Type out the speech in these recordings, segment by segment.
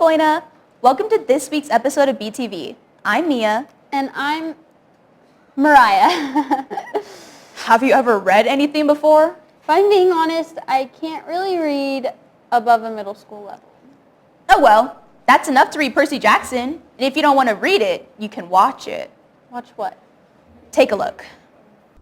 Boyna. Welcome to this week's episode of BTV. I'm Mia. And I'm Mariah. Have you ever read anything before? If I'm being honest, I can't really read above a middle school level. Oh well, that's enough to read Percy Jackson. And if you don't want to read it, you can watch it. Watch what? Take a look.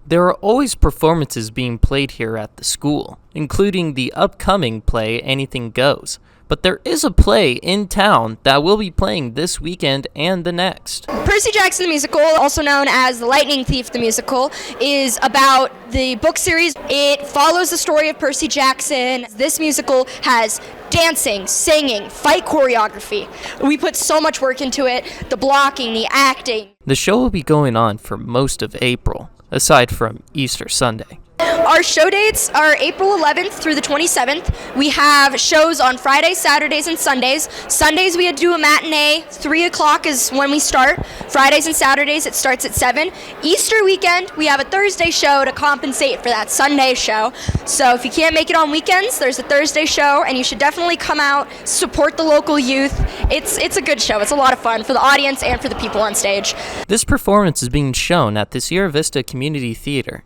There are always performances being played here at the school, including the upcoming play Anything Goes. But there is a play in town that will be playing this weekend and the next. Percy Jackson the Musical, also known as The Lightning Thief the Musical, is about the book series. It follows the story of Percy Jackson. This musical has dancing, singing, fight choreography. We put so much work into it, the blocking, the acting. The show will be going on for most of April, aside from Easter Sunday. Our show dates are April 11th through the 27th. We have shows on Fridays, Saturdays, and Sundays. Sundays we do a matinee. 3 o'clock is when we start. Fridays and Saturdays it starts at 7. Easter weekend we have a Thursday show to compensate for that Sunday show. So if you can't make it on weekends, there's a Thursday show, and you should definitely come out, support the local youth. It's a good show. It's a lot of fun for the audience and for the people on stage. This performance is being shown at the Sierra Vista Community Theater.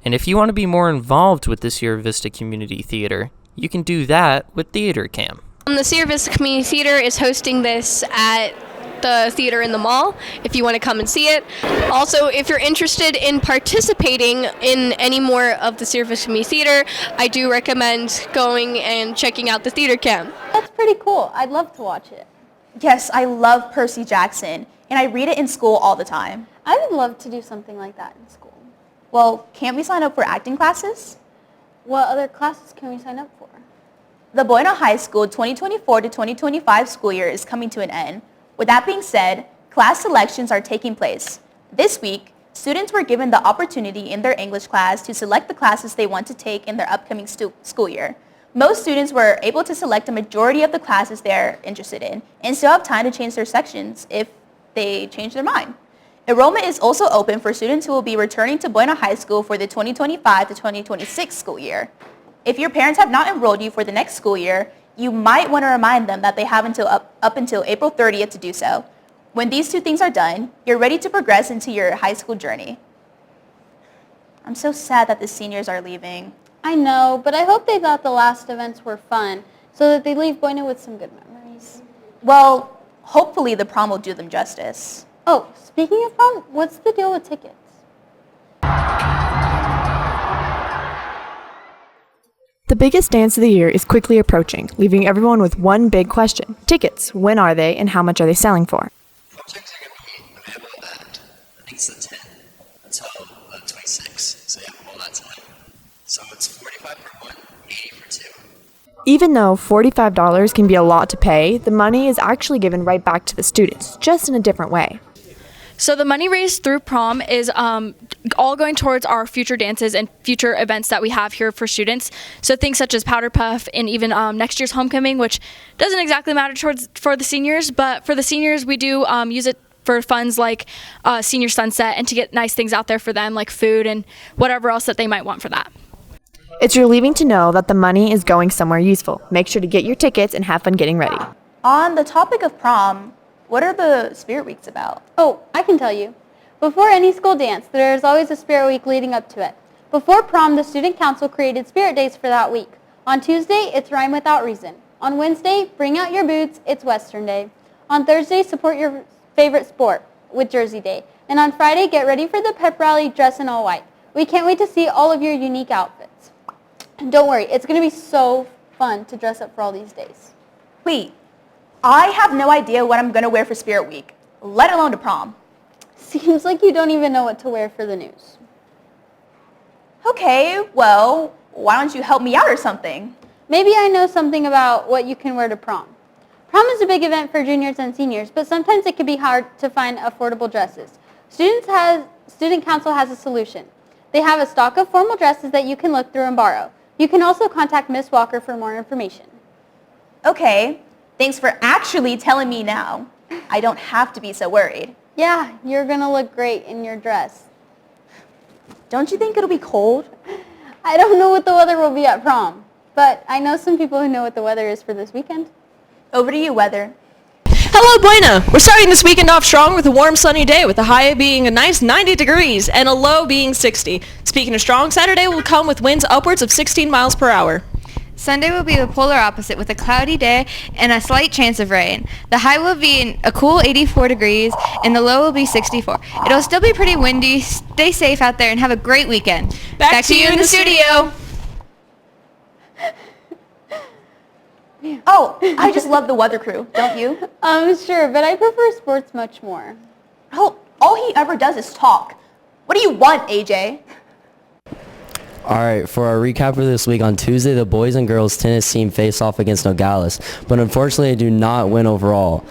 And if you want to be more involved with the Sierra Vista Community Theater, you can do that with Theater Cam. The Sierra Vista Community Theater is hosting this at the theater in the mall if you want to come and see it. Also, if you're interested in participating in any more of the Sierra Vista Community Theater, I do recommend going and checking out the Theater Cam. That's pretty cool. I'd love to watch it. Yes, I love Percy Jackson, and I read it in school all the time. I would love to do something like that in school. Well, can't we sign up for acting classes? What other classes can we sign up for? The Boyna High School 2024 to 2025 school year is coming to an end. With that being said, class selections are taking place. This week, students were given the opportunity in their English class to select the classes they want to take in their upcoming school year. Most students were able to select a majority of the classes they are interested in and still have time to change their sections if they change their mind. Enrollment is also open for students who will be returning to Boyna High School for the 2025 to 2026 school year. If your parents have not enrolled you for the next school year, you might want to remind them that they have up until April 30th to do so. When these two things are done, you're ready to progress into your high school journey. I'm so sad that the seniors are leaving. I know, but I hope they thought the last events were fun so that they leave Boyna with some good memories. Well, hopefully the prom will do them justice. Oh, speaking of prom, what's the deal with tickets? The biggest dance of the year is quickly approaching, leaving everyone with one big question. Tickets, when are they and how much are they selling for? Projects are going to be available at, I think it's the 10th until the 26th. So yeah, all that time. So it's 45 for one, 80 for two. Even though $45 can be a lot to pay, the money is actually given right back to the students, just in a different way. So the money raised through prom is all going towards our future dances and future events that we have here for students. So things such as Powder Puff and even next year's homecoming, which doesn't exactly matter for the seniors, but for the seniors we do use it for funds like Senior Sunset and to get nice things out there for them like food and whatever else that they might want for that. It's relieving to know that the money is going somewhere useful. Make sure to get your tickets and have fun getting ready. On the topic of prom, what are the Spirit Weeks about? Oh, I can tell you. Before any school dance, there is always a Spirit Week leading up to it. Before prom, the Student Council created Spirit Days for that week. On Tuesday, it's Rhyme Without Reason. On Wednesday, Bring Out Your Boots, it's Western Day. On Thursday, support your favorite sport with Jersey Day. And on Friday, get ready for the pep rally, dress in all white. We can't wait to see all of your unique outfits. And don't worry, it's going to be so fun to dress up for all these days. Wait, I have no idea what I'm going to wear for Spirit Week, let alone to prom. Seems like you don't even know what to wear for the news. Okay, well, why don't you help me out or something? Maybe I know something about what you can wear to prom. Prom is a big event for juniors and seniors, but sometimes it can be hard to find affordable dresses. Student Council has a solution. They have a stock of formal dresses that you can look through and borrow. You can also contact Miss Walker for more information. Okay, thanks for actually telling me now. I don't have to be so worried. Yeah, you're going to look great in your dress. Don't you think it'll be cold? I don't know what the weather will be at prom, but I know some people who know what the weather is for this weekend. Over to you, weather. Hello, Buena! We're starting this weekend off strong with a warm, sunny day, with a high being a nice 90 degrees and a low being 60. Speaking of strong, Saturday will come with winds upwards of 16 miles per hour. Sunday will be the polar opposite with a cloudy day and a slight chance of rain. The high will be a cool 84 degrees and the low will be 64. It'll still be pretty windy. Stay safe out there and have a great weekend. Back to you in the studio. Oh, I just love the weather crew, don't you? Sure, but I prefer sports much more. Oh, all he ever does is talk. What do you want, AJ? All right, for our recap for this week, on Tuesday, the boys and girls tennis team face off against Nogales, but unfortunately they do not win overall.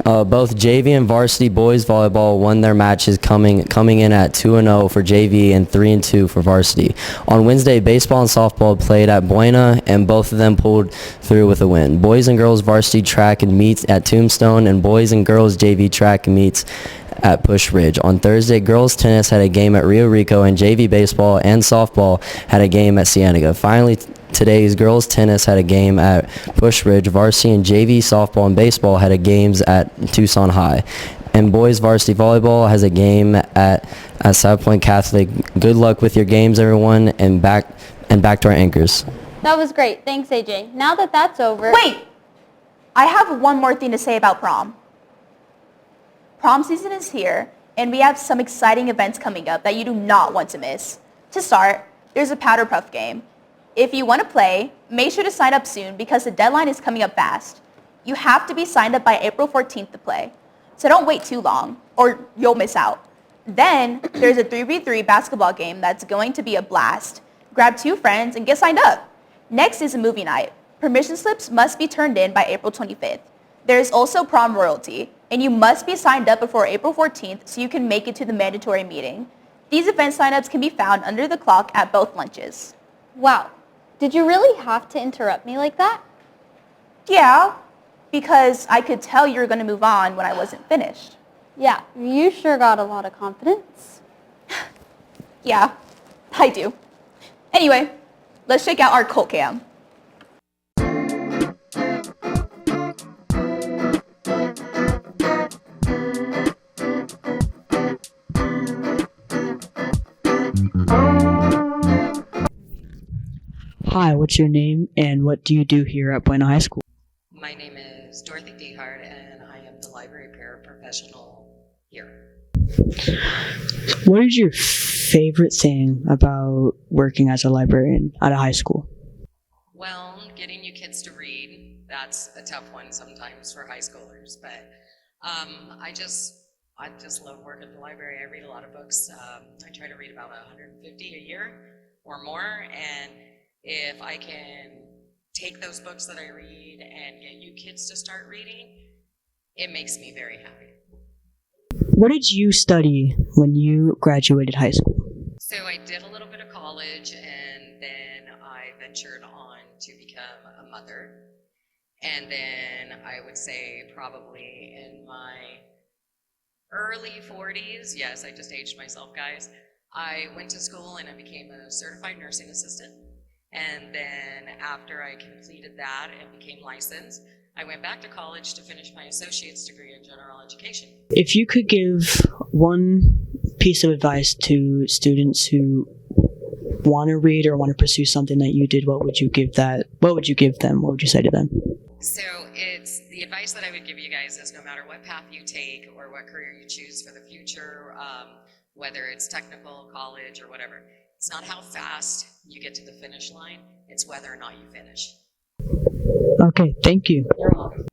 Both JV and varsity boys volleyball won their matches, coming in at 2-0 for JV and 3-2 for varsity. On Wednesday, baseball and softball played at Buena, and both of them pulled through with a win. Boys and girls varsity track and meets at Tombstone, and boys and girls JV track and meets at Push Ridge. On Thursday, girls tennis had a game at Rio Rico, and JV baseball and softball had a game at Cienega. Finally, today's girls tennis had a game at Push Ridge. Varsity and JV softball and baseball had a games at Tucson High. And boys varsity volleyball has a game at South Point Catholic. Good luck with your games, everyone, and back to our anchors. That was great. Thanks, AJ. Now that that's over... Wait! I have one more thing to say about prom. Prom season is here, and we have some exciting events coming up that you do not want to miss. To start, there's a powder puff game. If you want to play, make sure to sign up soon because the deadline is coming up fast. You have to be signed up by April 14th to play. So don't wait too long, or you'll miss out. Then, there's a 3v3 basketball game that's going to be a blast. Grab 2 friends and get signed up. Next is a movie night. Permission slips must be turned in by April 25th. There's also prom royalty, and you must be signed up before April 14th so you can make it to the mandatory meeting. These event signups can be found under the clock at both lunches. Wow. Did you really have to interrupt me like that? Yeah, because I could tell you were going to move on when I wasn't finished. Yeah, you sure got a lot of confidence. Yeah, I do. Anyway, let's check out our cult cam. Hi, what's your name and what do you do here at Buena High School? My name is Dorothy DeHart and I am the library paraprofessional here. What is your favorite thing about working as a librarian at a high school? Well, getting you kids to read, that's a tough one sometimes for high schoolers, but I just love working at the library. I read a lot of books. I try to read about 150 a year or more, and if I can take those books that I read and get you kids to start reading, it makes me very happy. What did you study when you graduated high school? So I did a little bit of college, and then I ventured on to become a mother. And then I would say probably in my early 40s, yes, I just aged myself, guys, I went to school and I became a certified nursing assistant. And then after I completed that and became licensed, I went back to college to finish my associate's degree in general education. If you could give one piece of advice to students who want to read or want to pursue something that you did, what would you give them? What would you say to them? So it's the advice that I would give you guys is no matter what path you take or what career you choose for the future, whether it's technical, college, or whatever, it's not how fast you get to the finish line, it's whether or not you finish. Okay, thank you. You're welcome.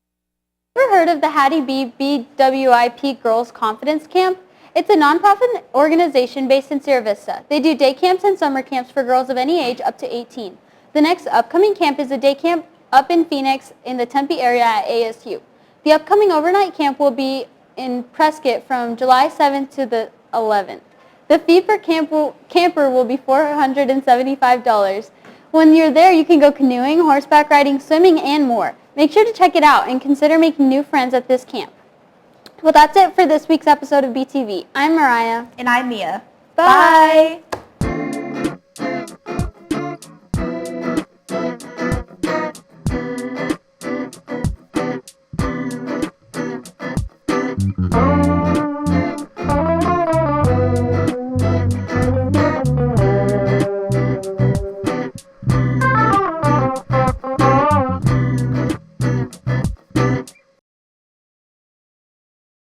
Ever heard of the Hattie B BWIP Girls Confidence Camp? It's a nonprofit organization based in Sierra Vista. They do day camps and summer camps for girls of any age up to 18. The next upcoming camp is a day camp up in Phoenix in the Tempe area at ASU. The upcoming overnight camp will be in Prescott from July 7th to the 11th. The fee for camper will be $475. When you're there, you can go canoeing, horseback riding, swimming, and more. Make sure to check it out and consider making new friends at this camp. Well, that's it for this week's episode of BTV. I'm Mariah. And I'm Mia. Bye.